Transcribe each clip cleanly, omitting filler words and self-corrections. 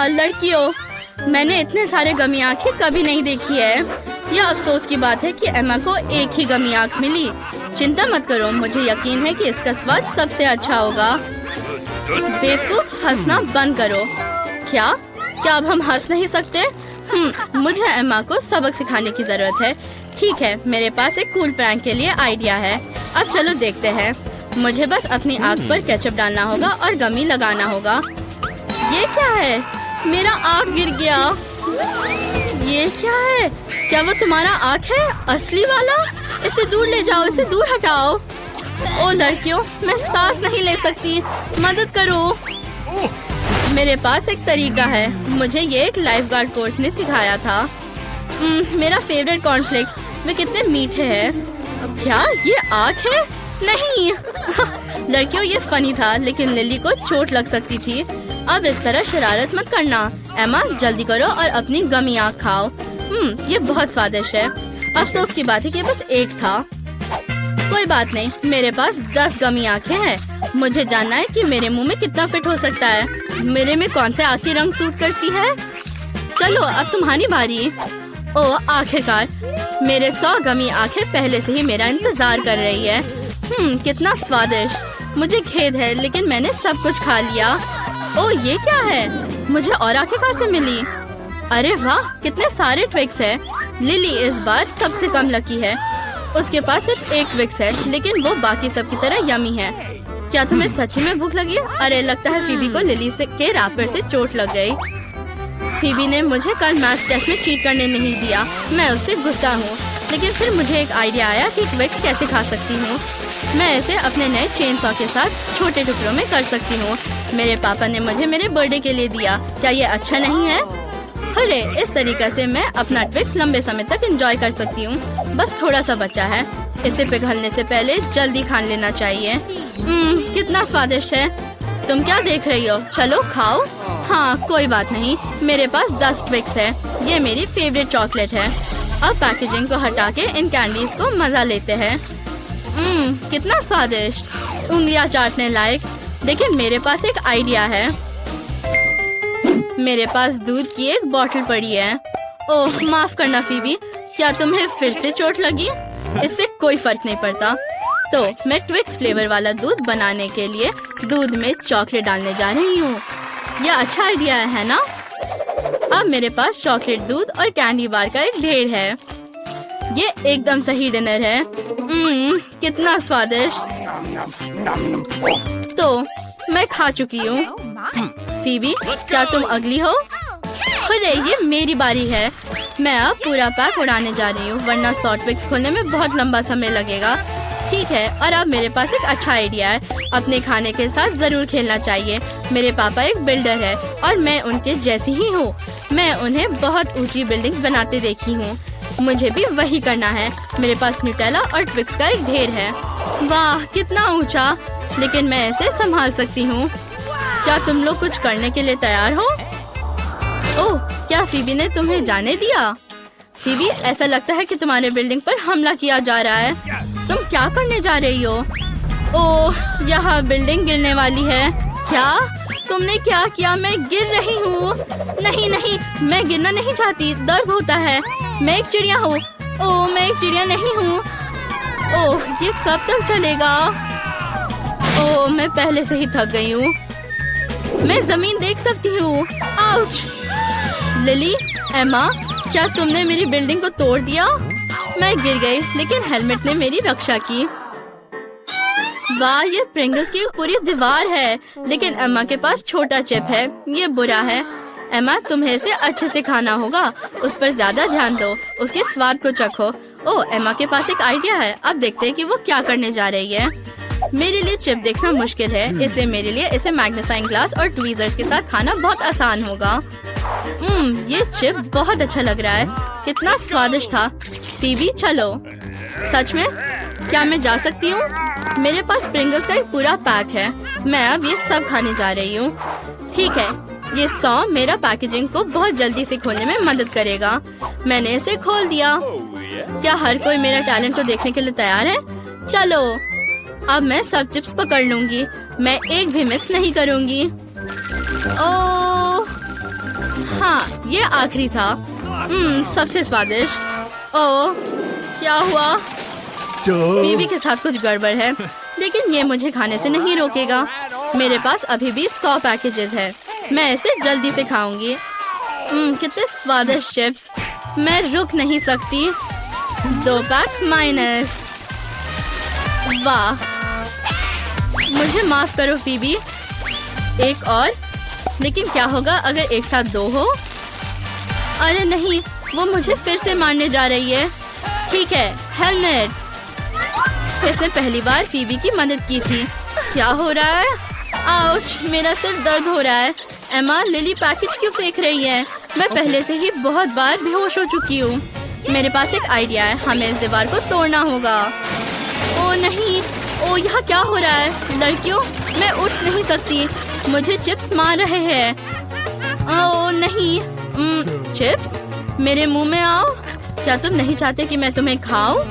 लड़कियों, मैंने इतने सारे गमी आंखें कभी नहीं देखी है। यह अफसोस की बात है कि एम्मा को एक ही गमी आंख मिली। चिंता मत करो, मुझे यकीन है कि इसका स्वाद सबसे अच्छा होगा। बेवकूफ, हंसना बंद करो। क्या अब हम हंस नहीं सकते? मुझे एम्मा को सबक सिखाने की जरूरत है। ठीक है, मेरे पास एक कूल प्रैंक के लिए आइडिया है। अब चलो देखते हैं। मुझे बस अपनी आँख पर केचप डालना होगा और गमी लगाना होगा। ये क्या है? मेरा आँख गिर गया। ये क्या है? क्या वो तुम्हारा आँख है? असली वाला? इसे दूर ले जाओ, इसे दूर हटाओ। ओ लड़कियों, मैं सांस नहीं ले सकती, मदद करो। मेरे पास एक तरीका है। मुझे ये एक लाइफ गार्ड कोर्स ने सिखाया था। मेरा फेवरेट कॉर्नफ्लेक्स, वे कितने मीठे हैं। अब क्या ये आँख है? नहीं। लड़कियों, ये फनी था, लेकिन लिली को चोट लग सकती थी। अब इस तरह शरारत मत करना। एम्मा, जल्दी करो और अपनी गमी आँख खाओ। ये बहुत स्वादिष्ट है। अफसोस की बात है कि बस एक था। कोई बात नहीं, मेरे पास 10 गमी आँखें हैं। मुझे जानना है कि मेरे मुंह में कितना फिट हो सकता है। मेरे में कौन से आँख की रंग सूट करती है? चलो, अब तुम्हारी बारी। ओ आखिरकार, मेरे 100 गमी आँखें पहले से ही मेरा इंतजार कर रही है। कितना स्वादिष्ट। मुझे खेद है, लेकिन मैंने सब कुछ खा लिया। ओ ये क्या है? मुझे और आँखें कहाँ से मिली? अरे वाह, कितने सारे ट्विक्स है। लिली इस बार सबसे कम लकी है। उसके पास सिर्फ एक ट्विक्स है, लेकिन वो बाकी सब की तरह यमी है। क्या तुम्हें सच में भूख लगी? अरे लगता है फीबी को लिली के रैपर से चोट लग गई। फीबी ने मुझे कल मैथ टेस्ट में चीट करने नहीं दिया। मैं उससे गुस्सा हूँ, लेकिन फिर मुझे एक आइडिया आया कि ट्विक्स कैसे खा सकती हूँ। मैं इसे अपने नए चेन सॉ के साथ छोटे टुकड़ों में कर सकती हूँ। मेरे पापा ने मुझे मेरे बर्थडे के लिए दिया। क्या ये अच्छा नहीं है? अरे इस तरीके से मैं अपना ट्विक्स लंबे समय तक एंजॉय कर सकती हूँ। बस थोड़ा सा बचा है। इसे पिघलने से पहले जल्दी खा लेना चाहिए। कितना स्वादिष्ट है। तुम क्या देख रही हो? चलो खाओ। हाँ कोई बात नहीं, मेरे पास 10 ट्विक्स है। ये मेरी फेवरेट चॉकलेट है। अब पैकेजिंग को हटा के इन कैंडीज को मजा लेते हैं। कितना स्वादिष्ट, उंगलियां चाटने लायक। लेकिन मेरे पास एक आइडिया है। मेरे पास दूध की एक बोतल पड़ी है। ओह माफ करना फीबी, क्या तुम्हें फिर से चोट लगी? इससे कोई फर्क नहीं पड़ता। तो मैं ट्विक्स फ्लेवर वाला दूध बनाने के लिए दूध में चॉकलेट डालने जा रही हूँ। यह अच्छा आइडिया है ना? अब मेरे पास चॉकलेट, दूध और कैंडी बार का एक ढेर है। ये एकदम सही डिनर है। कितना स्वादिष्ट। तो मैं खा चुकी हूँ। फीबी, क्या तुम अगली हो? अरे ये मेरी बारी है। मैं अब पूरा पैक उड़ाने जा रही हूँ, वरना 100 ट्विक्स खोलने में बहुत लंबा समय लगेगा। ठीक है, और अब मेरे पास एक अच्छा आइडिया है। अपने खाने के साथ जरूर खेलना चाहिए। मेरे पापा एक बिल्डर है और मैं उनके जैसी ही हूँ। मैं उन्हें बहुत ऊंची बिल्डिंग्स बनाते देखी हूँ। मुझे भी वही करना है। मेरे पास न्यूटेला और ट्विक्स का एक ढेर है। वाह कितना ऊंचा, लेकिन मैं इसे संभाल सकती हूँ। क्या तुम लोग कुछ करने के लिए तैयार हो? ओह, क्या फीबी ने तुम्हें जाने दिया? फीबी, ऐसा लगता है कि तुम्हारे बिल्डिंग पर हमला किया जा रहा है। तुम क्या करने जा रही हो? ओह, यहाँ बिल्डिंग गिरने वाली है। क्या तुमने क्या किया? मैं गिर रही हूँ। नहीं नहीं, मैं गिरना नहीं चाहती, दर्द होता है। मैं एक चिड़िया हूँ। ओह, मैं एक चिड़िया नहीं हूँ। ओह, ये कब तक चलेगा? ओह, मैं पहले से ही थक गई हूँ। मैं जमीन देख सकती हूँ। आउच! लिली, एम्मा, क्या तुमने मेरी बिल्डिंग को तोड़ दिया? मैं गिर गई, लेकिन हेलमेट ने मेरी रक्षा की। वाह, ये प्रिंगल्स की एक पूरी दीवार है, लेकिन एम्मा के पास छोटा चिप है। ये बुरा है। एम्मा, तुम्हें इसे अच्छे से खाना होगा। उस पर ज्यादा ध्यान दो, उसके स्वाद को चखो। ओह, एम्मा के पास एक आइडिया है। अब देखते हैं कि वो क्या करने जा रही है। मेरे लिए चिप देखना मुश्किल है, इसलिए मेरे लिए इसे मैग्नीफाइंग ग्लास और ट्वीजर्स के साथ खाना बहुत आसान होगा। ये चिप बहुत अच्छा लग रहा है। कितना स्वादिष्ट था। फीबी, चलो। सच में? क्या मैं जा सकती हूँ? मेरे पास प्रिंगल्स का एक पूरा पैक है। मैं अब ये सब खाने जा रही हूँ। ठीक है, ये 100 मेरा पैकेजिंग को बहुत जल्दी से खोलने में मदद करेगा। मैंने इसे खोल दिया। क्या हर कोई मेरा टैलेंट को देखने के लिए तैयार है? चलो, अब मैं सब चिप्स पकड़ लूंगी। मैं एक भी मिस नहीं करूंगी। ओह, हाँ, ये आखिरी था। सबसे स्वादिष्ट। ओह, क्या हुआ? फीबी के साथ कुछ गड़बड़ है, लेकिन ये मुझे खाने से नहीं रोकेगा। मेरे पास अभी भी 100 पैकेजेस है। मैं इसे जल्दी से खाऊंगी। कितने स्वादिष्ट चिप्स। मैं रुक नहीं सकती। 2 पैक्स माइनस। वाह, मुझे माफ करो फीबी। एक और। लेकिन क्या होगा अगर एक साथ 2 हो? अरे नहीं, वो मुझे फिर से मारने जा रही है। ठीक है, हेलमेट। इसने पहली बार फीबी की मदद की थी। क्या हो रहा है? आउच, मेरा सिर दर्द हो रहा है। एमा, लिली पैकेज क्यों फेंक रही है? मैं पहले से ही बहुत बार बेहोश हो चुकी हूँ। मेरे पास एक आइडिया है। हमें इस दीवार को तोड़ना होगा। ओ नहीं, ओ यहाँ क्या हो रहा है? लड़कियों, मैं उठ नहीं सकती। मुझे चिप्स मार रहे हैं। ओ नहीं, चिप्स मेरे मुंह में आओ। क्या तुम नहीं चाहते कि मैं तुम्हें खाऊं?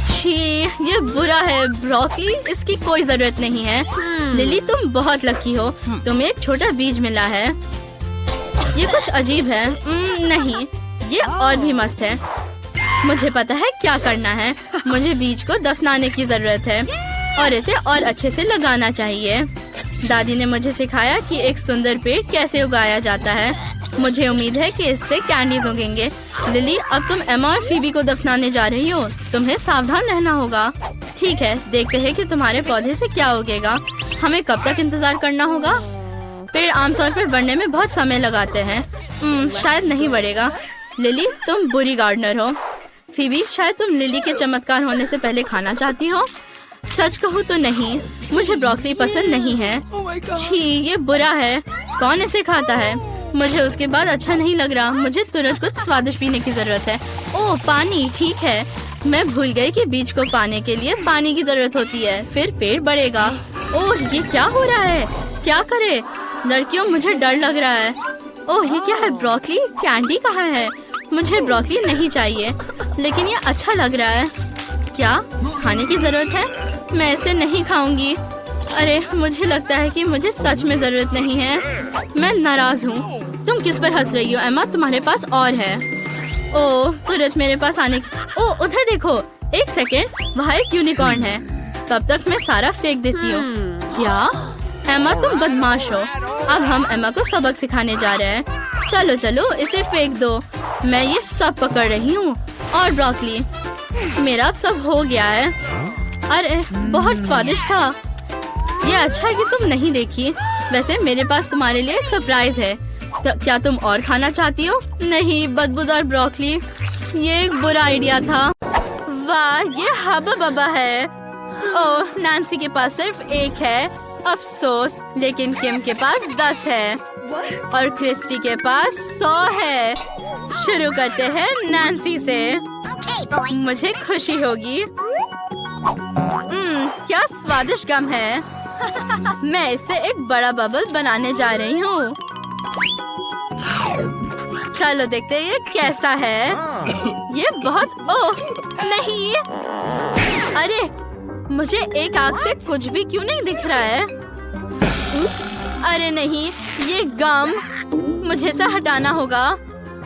छी, ये बुरा है। ब्रोकली, इसकी कोई जरूरत नहीं है। लिली, तुम बहुत लकी हो। तुम्हें एक छोटा बीज मिला है। ये कुछ अजीब है। नहीं, ये और भी मस्त है। मुझे पता है क्या करना है। मुझे बीज को दफनाने की जरूरत है और इसे और अच्छे से लगाना चाहिए। दादी ने मुझे सिखाया कि एक सुंदर पेड़ कैसे उगाया जाता है। मुझे उम्मीद है कि इससे कैंडीज उगेंगे। लिली, अब तुम एमा और फीबी को दफनाने जा रही हो। तुम्हें सावधान रहना होगा। ठीक है, देखते हैं कि तुम्हारे पौधे से क्या उगेगा। हमें कब तक इंतजार करना होगा? पेड़ आमतौर पर बढ़ने में बहुत समय लगाते हैं। शायद नहीं बढ़ेगा। लिली, तुम बुरी गार्डनर हो। फीबी, शायद तुम लिली के चमत्कार होने से पहले खाना चाहती हो। सच कहूँ तो नहीं, मुझे ब्रोकली पसंद नहीं है। छी, ये बुरा है। कौन इसे खाता है? मुझे उसके बाद अच्छा नहीं लग रहा। मुझे तुरंत कुछ स्वादिष्ट पीने की जरूरत है। ओह, पानी। ठीक है, मैं भूल गई कि बीज को पाने के लिए पानी की जरूरत होती है। फिर पेड़ बढ़ेगा। ओह, ये क्या हो रहा है? क्या करे? लड़कियों, मुझे डर लग रहा है। ओह, ये क्या है? ब्रोकली कैंडी कहाँ है? मुझे ब्रोकली नहीं चाहिए, लेकिन ये अच्छा लग रहा है। क्या खाने की जरूरत है? मैं इसे नहीं खाऊंगी। अरे, मुझे लगता है कि मुझे सच में जरूरत नहीं है। मैं नाराज हूँ। तुम किस पर हंस रही हो एमा? तुम्हारे पास और है। ओह, तुरंत मेरे पास आने की। ओह, उधर देखो। एक सेकेंड, वहाँ एक यूनिकॉर्न है। तब तक मैं सारा फेंक देती हूँ। क्या? एमा, तुम बदमाश हो। अब हम एमा को सबक सिखाने जा रहे हैं। चलो चलो, इसे फेंक दो। मैं ये सब पकड़ रही हूँ। और ब्रोकली, मेरा अब सब हो गया है। अरे, बहुत स्वादिष्ट था। ये अच्छा है कि तुम नहीं देखी। वैसे मेरे पास तुम्हारे लिए एक सरप्राइज है। तो क्या तुम और खाना चाहती हो? नहीं, बदबूदार ब्रोकली। ये एक बुरा आइडिया था। वाह, ये हबा बबा है। ओह, नैन्सी के पास सिर्फ 1 है। अफसोस, लेकिन किम के पास 10 है और क्रिस्टी के पास 100 है। शुरू करते हैं नैन्सी से। मुझे खुशी होगी। क्या स्वादिष्ट गम है। मैं इससे एक बड़ा बबल बनाने जा रही हूँ। चलो देखते हैं ये कैसा है। ये बहुत, ओह नहीं, अरे मुझे एक आग से कुछ भी क्यों नहीं दिख रहा है। अरे नहीं, ये गम मुझे से हटाना होगा।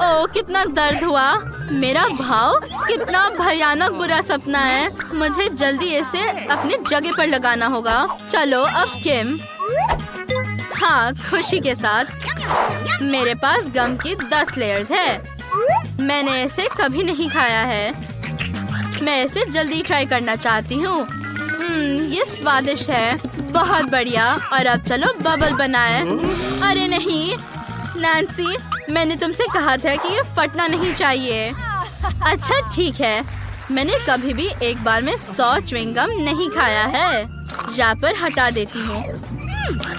ओह, कितना दर्द हुआ। मेरा भाव कितना भयानक बुरा सपना है। मुझे जल्दी इसे अपनी जगह पर लगाना होगा। चलो अब किम। हाँ, खुशी के साथ। मेरे पास गम की 10 लेयर्स है। मैंने इसे कभी नहीं खाया है। मैं इसे जल्दी ट्राई करना चाहती हूँ। ये स्वादिष्ट है। बहुत बढ़िया। और अब चलो बबल बनाए। अरे नहीं नैन्सी, मैंने तुमसे कहा था कि ये फटना नहीं चाहिए। अच्छा ठीक है, मैंने कभी भी एक बार में 100 च्युइंगम नहीं खाया है। रैपर हटा देती हूँ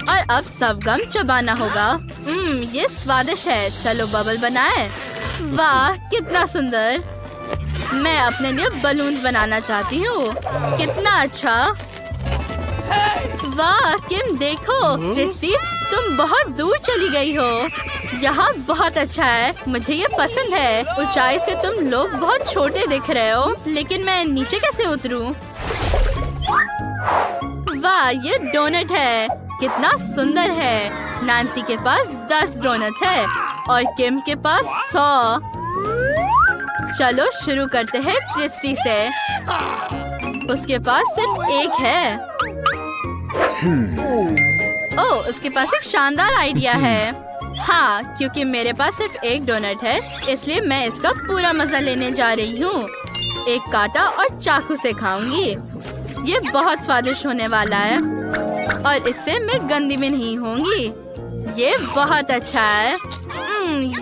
और अब सब गम चबाना होगा। ये स्वादिष्ट है। चलो बबल बनाए। वाह कितना सुंदर। मैं अपने लिए बलून्स बनाना चाहती हूँ। कितना अच्छा। वाह किम देखो। क्रिस्टी तुम बहुत दूर चली गई हो। यहाँ बहुत अच्छा है। मुझे ये पसंद है। ऊंचाई से तुम लोग बहुत छोटे दिख रहे हो, लेकिन मैं नीचे कैसे उतरूं? वाह ये डोनट है। कितना सुंदर है। नैन्सी के पास 10 डोनट्स है और किम के पास 100। चलो शुरू करते हैं क्रिस्टी से। उसके पास सिर्फ एक है। ओह, उसके पास एक शानदार आइडिया है। हाँ, क्योंकि मेरे पास सिर्फ एक डोनट है, इसलिए मैं इसका पूरा मजा लेने जा रही हूँ। एक कांटा और चाकू से खाऊंगी। ये बहुत स्वादिष्ट होने वाला है और इससे मैं गंदी भी नहीं होंगी। ये बहुत अच्छा है।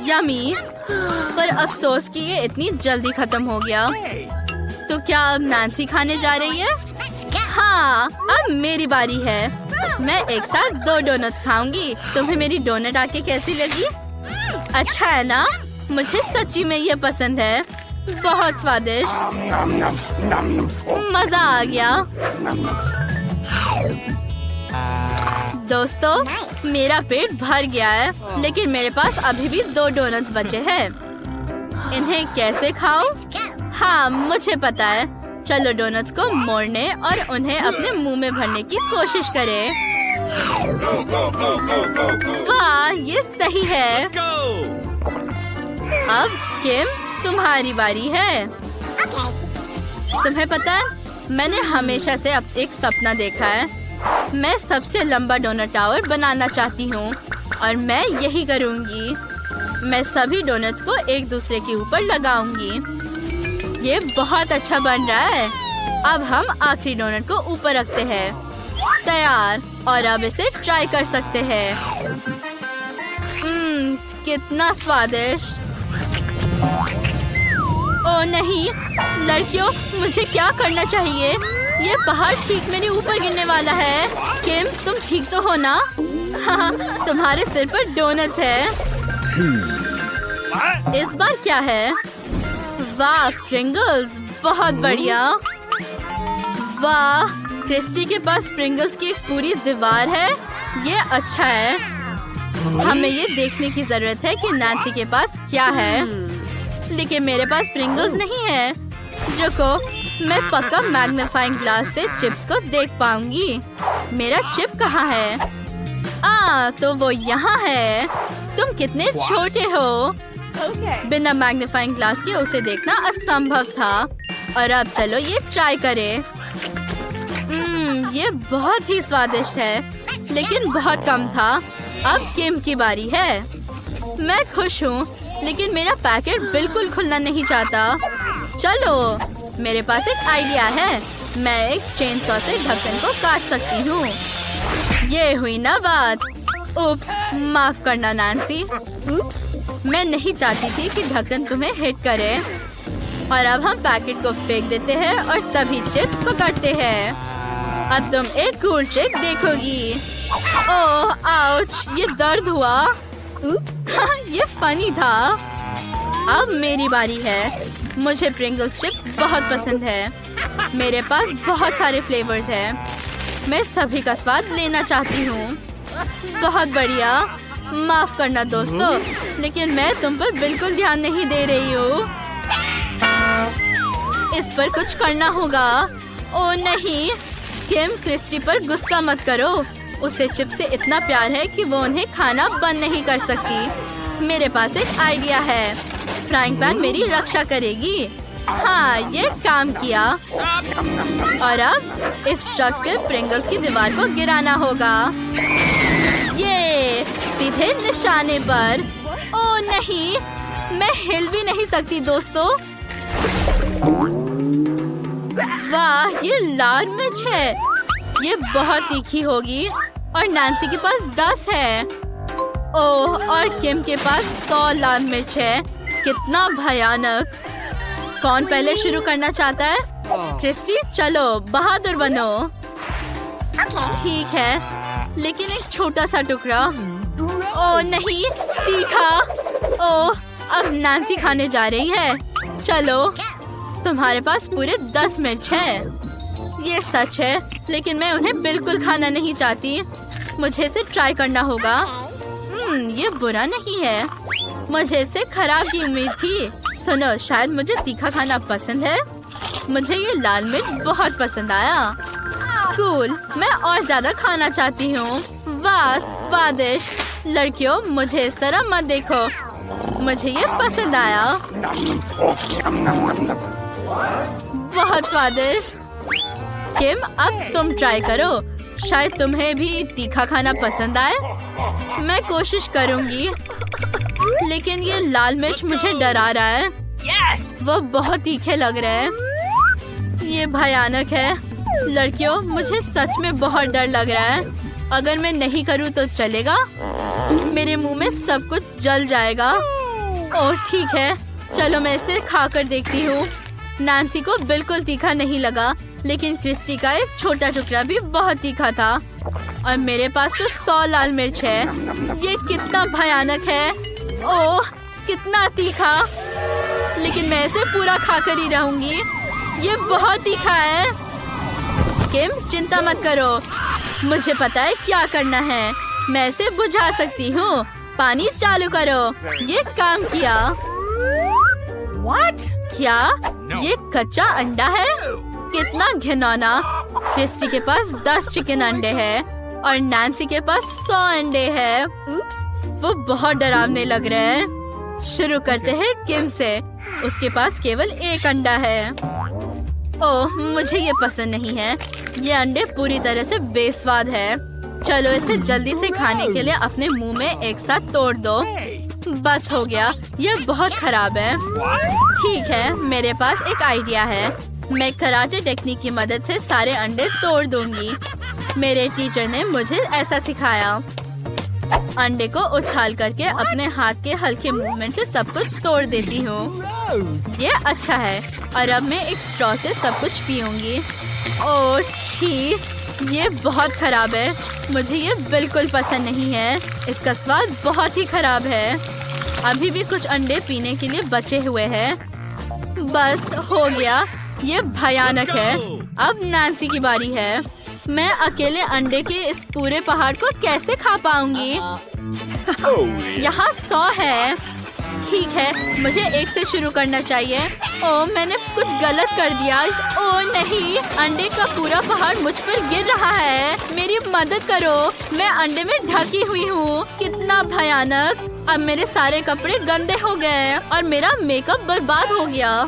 यमी। पर अफसोस कि ये इतनी जल्दी खत्म हो गया। तो क्या अब नैन्सी खाने जा रही है? हाँ, अब मेरी बारी है। मैं एक साथ 2 डोनट्स खाऊंगी। तुम्हें मेरी डोनट आके कैसी लगी? अच्छा है ना? मुझे सच्ची में ये पसंद है। बहुत स्वादिष्ट। मजा आ गया। दोस्तों, मेरा पेट भर गया है, लेकिन मेरे पास अभी भी 2 डोनट्स बचे हैं। इन्हें कैसे खाऊं? हाँ, मुझे पता है। चलो डोनट्स को मोड़ने और उन्हें अपने मुंह में भरने की कोशिश करें। वाह, ये सही है। अब किम, तुम्हारी बारी है। तुम्हें पता है, मैंने हमेशा से अब एक सपना देखा है। मैं सबसे लंबा डोनट टावर बनाना चाहती हूँ और मैं यही करूँगी। मैं सभी डोनट्स को एक दूसरे के ऊपर लगाऊंगी। ये बहुत अच्छा बन रहा है। अब हम आखिरी डोनट को ऊपर रखते हैं। तैयार। और अब इसे ट्राई कर सकते हैं। कितना स्वादिष्ट। ओह नहीं, लड़कियों, मुझे क्या करना चाहिए? ये पहाड़ ठीक मेरे ऊपर गिरने वाला है। किम, तुम ठीक तो हो ना? हाँ, तुम्हारे सिर पर डोनट्स है। इस बार क्या है? वाह, प्रिंगल्स, बहुत बढ़िया। वाह, क्रिस्टी के पास प्रिंगल्स की एक पूरी दीवार है। ये अच्छा है। हमें ये देखने की जरूरत है कि नैन्सी के पास क्या है। लेकिन मेरे पास प्रिंगल्स नहीं है। रुको, मैं पक्का मैग्नीफाइंग ग्लास से चिप्स को देख पाऊंगी। मेरा चिप कहाँ है? तो वो यहाँ है। तुम कितने छोटे हो। बिना मैग्नीफाइंग ग्लास के उसे देखना असंभव था। और अब चलो ये ट्राई करें। ये बहुत ही स्वादिष्ट है, लेकिन बहुत कम था। अब किम की बारी है। मैं खुश हूँ, लेकिन मेरा पैकेट बिल्कुल खुलना नहीं चाहता। चलो, मेरे पास एक आइडिया है। मैं एक चेन सॉ से ढक्कन को काट सकती हूँ। ये हुई ना बात। उप्स, माफ करना नैन्सी। मैं नहीं चाहती थी कि ढक्कन तुम्हें हिट करे। और अब हम पैकेट को फेंक देते हैं और सभी चिप्स पकड़ते हैं। अब तुम एक कूल ट्रिक देखोगी। ओह, आउच, ये दर्द हुआ। ये फनी था। अब मेरी बारी है। मुझे प्रिंगल्स चिप्स बहुत पसंद है। मेरे पास बहुत सारे फ्लेवर्स हैं। मैं सभी का स्वाद लेना चाहती हूँ। बहुत बढ़िया। माफ करना दोस्तों, लेकिन मैं तुम पर बिल्कुल ध्यान नहीं दे रही हूँ। इस पर कुछ करना होगा। ओह नहीं, किम, क्रिस्टी पर गुस्सा मत करो। उसे चिप्स से इतना प्यार है कि वो उन्हें खाना बंद नहीं कर सकती। मेरे पास एक आइडिया है। फ्राइंग पैन मेरी रक्षा करेगी। हाँ, ये काम किया। और अब इस ट्रक से प्रिंगल्स की दीवार को गिराना होगा। ये सीधे निशाने पर। ओह नहीं, मैं हिल भी नहीं सकती दोस्तों। वाह, ये लाल मिर्च है। ये बहुत तीखी होगी। और नैन्सी के पास 10 है। ओह, और किम के पास 100 लाल मिर्च है। कितना भयानक। कौन पहले शुरू करना चाहता है? क्रिस्टी, चलो बहादुर बनो। ठीक है, लेकिन एक छोटा सा टुकड़ा। ओह नहीं, तीखा। ओह, अब नैन्सी खाने जा रही है। चलो, तुम्हारे पास पूरे 10 मिर्च हैं। ये सच है, लेकिन मैं उन्हें बिल्कुल खाना नहीं चाहती। मुझे इसे ट्राई करना होगा। ये बुरा नहीं है। मुझे इससे खराब की उम्मीद थी। सुनो, शायद मुझे तीखा खाना पसंद है। मुझे ये लाल मिर्च बहुत पसंद आया। कूल, मैं और ज्यादा खाना चाहती हूँ। वाह, स्वादिष्ट। लड़कियों, मुझे इस तरह मत देखो, मुझे ये पसंद आया। बहुत स्वादिष्ट। किम, अब तुम ट्राई करो, शायद तुम्हें भी तीखा खाना पसंद आए। मैं कोशिश करूंगी, लेकिन ये लाल मिर्च मुझे डरा रहा है। वो बहुत तीखे लग रहे हैं। ये भयानक है। लड़कियों, मुझे सच में बहुत डर लग रहा है। अगर मैं नहीं करूँ तो चलेगा? मेरे मुंह में सब कुछ जल जाएगा। ओह ठीक है, चलो मैं इसे खाकर देखती हूँ। नैन्सी को बिल्कुल तीखा नहीं लगा, लेकिन क्रिस्टी का एक छोटा टुकड़ा भी बहुत तीखा था। और मेरे पास तो 100 लाल मिर्च है। ये कितना भयानक है। ओह, कितना तीखा। लेकिन मैं इसे पूरा खाकर ही रहूंगी। ये बहुत तीखा है। किम, चिंता मत करो, मुझे पता है क्या करना है। मैं इसे बुझा सकती हूँ। पानी चालू करो। ये काम किया। What? क्या ये कच्चा अंडा है? कितना घिनौना। क्रिस्टी के पास 10 चिकन अंडे हैं और नैन्सी के पास 100 अंडे हैं। वो बहुत डरावने लग रहे हैं। शुरू करते हैं किम से। उसके पास केवल 1 अंडा है। ओह, मुझे ये पसंद नहीं है। ये अंडे पूरी तरह से बेस्वाद है। चलो इसे जल्दी से खाने के लिए अपने मुंह में एक साथ तोड़ दो। बस हो गया। ये बहुत खराब है। ठीक है, मेरे पास एक आइडिया है। मैं कराटे टेक्निक की मदद से सारे अंडे तोड़ दूंगी। मेरे टीचर ने मुझे ऐसा सिखाया। अंडे को उछाल करके अपने हाथ के हल्के मूवमेंट से सब कुछ तोड़ देती हूँ। ये अच्छा है। और अब मैं एक स्ट्रॉ से सब कुछ पीऊंगी। ओह छी, ये बहुत खराब है। मुझे ये बिल्कुल पसंद नहीं है। इसका स्वाद बहुत ही खराब है। अभी भी कुछ अंडे पीने के लिए बचे हुए हैं। बस हो गया। ये भयानक है। अब नैन्सी की बारी है। मैं अकेले अंडे के इस पूरे पहाड़ को कैसे खा पाऊंगी? यहाँ 100 है। ठीक है, मुझे 1 से शुरू करना चाहिए। ओह, मैंने कुछ गलत कर दिया। ओह नहीं, अंडे का पूरा पहाड़ मुझ पर गिर रहा है। मेरी मदद करो, मैं अंडे में ढकी हुई हूँ। कितना भयानक। अब मेरे सारे कपड़े गंदे हो गए और मेरा मेकअप बर्बाद हो गया।